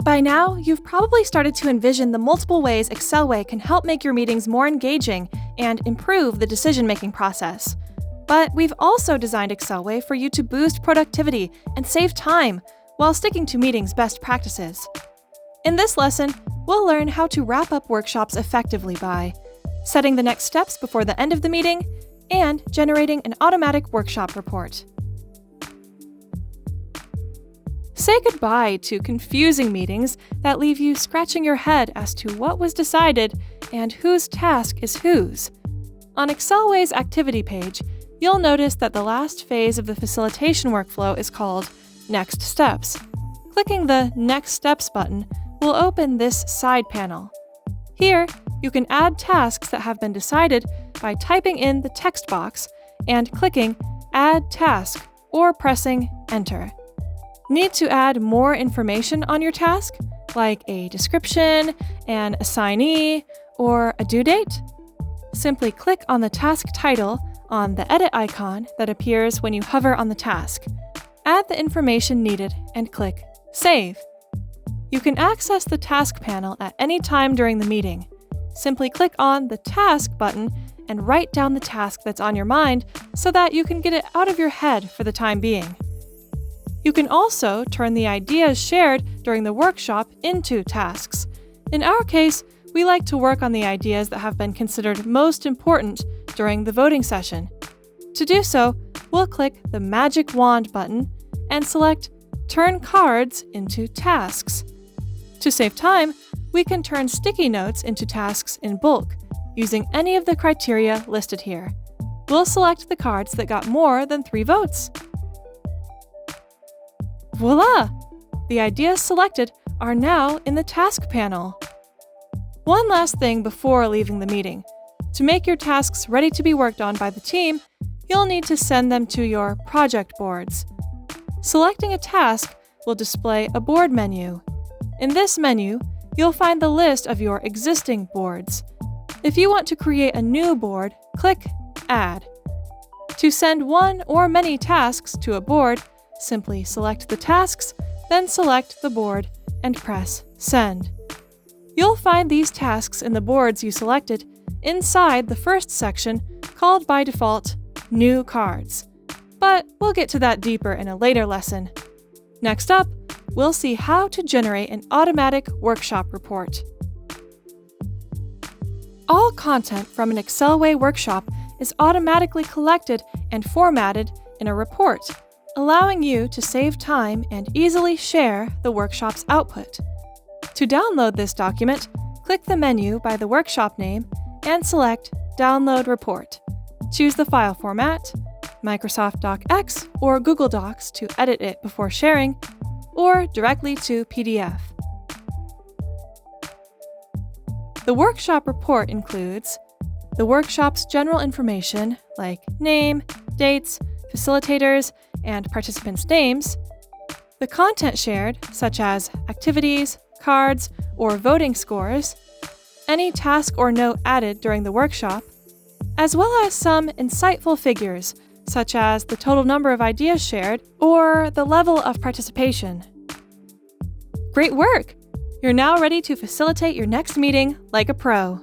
By now, you've probably started to envision the multiple ways ExcelWay can help make your meetings more engaging and improve the decision-making process. But we've also designed ExcelWay for you to boost productivity and save time while sticking to meetings' best practices. In this lesson, we'll learn how to wrap up workshops effectively by setting the next steps before the end of the meeting and generating an automatic workshop report. Say goodbye to confusing meetings that leave you scratching your head as to what was decided and whose task is whose. On ExcelWay's activity page, you'll notice that the last phase of the facilitation workflow is called Next Steps. Clicking the Next Steps button will open this side panel. Here, you can add tasks that have been decided by typing in the text box and clicking Add Task or pressing Enter. Need to add more information on your task, like a description, an assignee, or a due date? Simply click on the task title on the edit icon that appears when you hover on the task. Add the information needed and click Save. You can access the task panel at any time during the meeting. Simply click on the Task button and write down the task that's on your mind so that you can get it out of your head for the time being. You can also turn the ideas shared during the workshop into tasks. In our case, we like to work on the ideas that have been considered most important during the voting session. To do so, we'll click the Magic Wand button and select Turn Cards into Tasks. To save time, we can turn sticky notes into tasks in bulk, using any of the criteria listed here. We'll select the cards that got more than 3 votes. Voila! The ideas selected are now in the task panel. One last thing before leaving the meeting. To make your tasks ready to be worked on by the team, you'll need to send them to your project boards. Selecting a task will display a board menu. In this menu, you'll find the list of your existing boards. If you want to create a new board, click Add. To send one or many tasks to a board, simply select the tasks, then select the board and press Send. You'll find these tasks in the boards you selected inside the first section called by default New Cards. But we'll get to that deeper in a later lesson. Next up, we'll see how to generate an automatic workshop report. All content from an ExcelWay workshop is automatically collected and formatted in a report, allowing you to save time and easily share the workshop's output. To download this document, click the menu by the workshop name and select Download Report. Choose the file format, Microsoft DocX or Google Docs to edit it before sharing, or directly to PDF. The workshop report includes the workshop's general information like name, dates, facilitators, and participants' names, the content shared, such as activities, cards, or voting scores, any task or note added during the workshop, as well as some insightful figures, such as the total number of ideas shared or the level of participation. Great work! You're now ready to facilitate your next meeting like a pro.